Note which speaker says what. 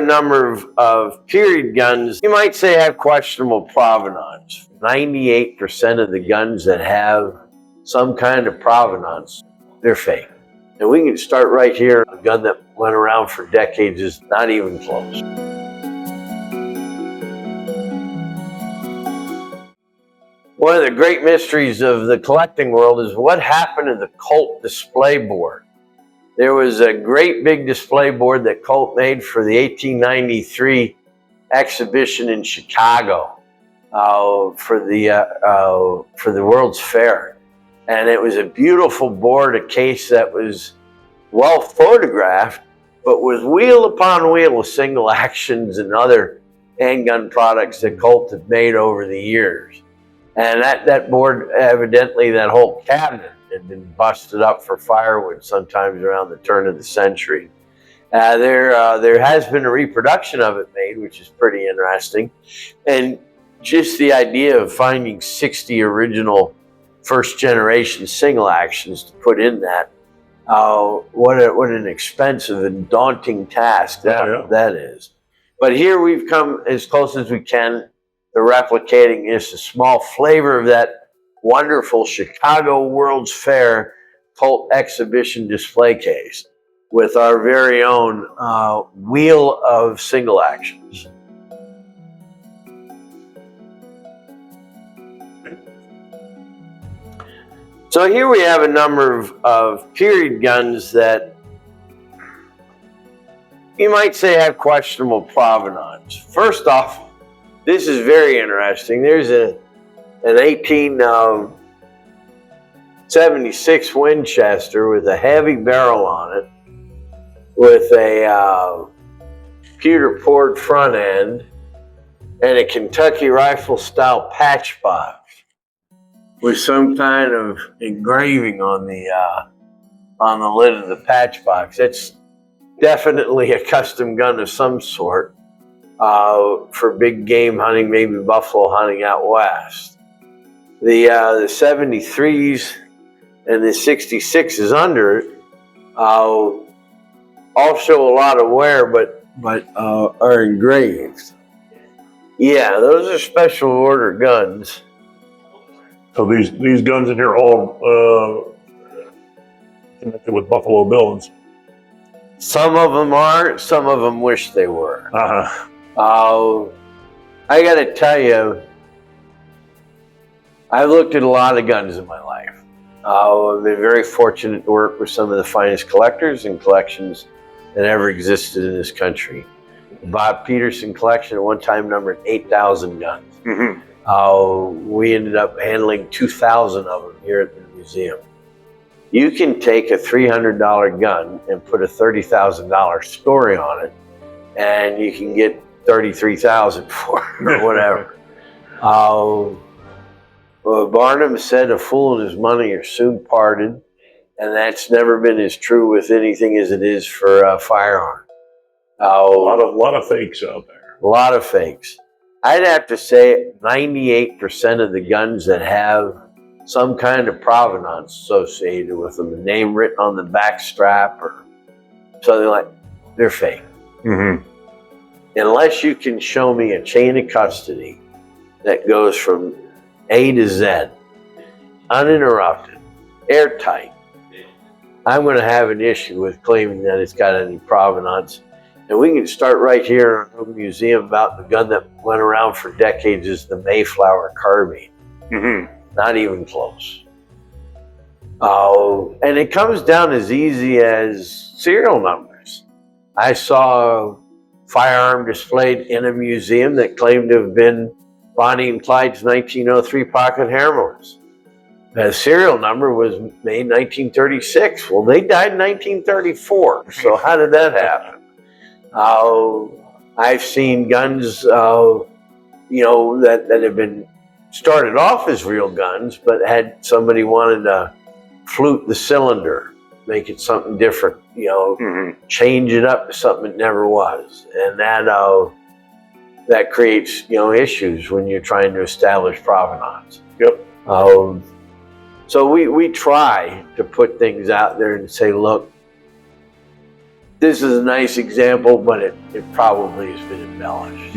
Speaker 1: number of period guns you might say have questionable provenance. 98% of the guns that have some kind of provenance, they're fake. And we can start right here. A gun that went around for decades is not even close. One of the great mysteries of the collecting world is what happened to the Colt display board. There was a great big display board that Colt made for the 1893 exhibition in Chicago for the World's Fair. And it was a beautiful board, a case that was well photographed, but with wheel upon wheel of single actions and other handgun products that Colt had made over the years. And that board, evidently that whole cabinet had been busted up for firewood sometimes around the turn of the century. There has been a reproduction of it made, which is pretty interesting. And just the idea of finding 60 original first generation single actions to put in that, what an expensive and daunting task that is. But here we've come as close as we can to replicating just a small flavor of that wonderful Chicago World's Fair Colt exhibition display case with our very own wheel of single actions. So here we have a number of period guns that you might say have questionable provenance. First off, this is very interesting. There's an 1876 Winchester with a heavy barrel on it, with a pewter poured front end, and a Kentucky rifle style patch box with some kind of engraving on the lid of the patch box. It's definitely a custom gun of some sort for big game hunting, maybe buffalo hunting out west. The 73s and the 66s under it all show a lot of wear, but are engraved. Yeah, those are special order guns.
Speaker 2: So these guns in here are all connected with Buffalo Bills.
Speaker 1: Some of them are, some of them wish they were. I got to tell you, I've looked at a lot of guns in my life. I've been very fortunate to work with some of the finest collectors and collections that ever existed in this country. The Peterson Collection at one time numbered 8,000 guns. Mm-hmm. We ended up handling 2,000 of them here at the museum. You can take a $300 gun and put a $30,000 story on it, and you can get $33,000 for it or whatever. Barnum said, "A fool and his money are soon parted," and that's never been as true with anything as it is for a firearm. A
Speaker 2: lot of fakes out there.
Speaker 1: A lot of fakes. I'd have to say 98% of the guns that have some kind of provenance associated with them, a name written on the back strap or something like, they're fake. Mm-hmm. Unless you can show me a chain of custody that goes from A to Z, uninterrupted, airtight, I'm going to have an issue with claiming that it's got any provenance. And we can start right here in our museum about the gun that went around for decades, is the Mayflower carbine. Mm-hmm. Not even close. And it comes down as easy as serial numbers. I saw a firearm displayed in a museum that claimed to have been Bonnie and Clyde's 1903 pocket Hammerless. The serial number was made in 1936. Well, they died in 1934. So how did that happen? I've seen guns, that have been started off as real guns, but had somebody wanted to flute the cylinder, make it something different, change it up to something it never was. And that creates, issues when you're trying to establish provenance.
Speaker 2: Yep.
Speaker 1: So we try to put things out there and say, look, this is a nice example, but it probably has been embellished.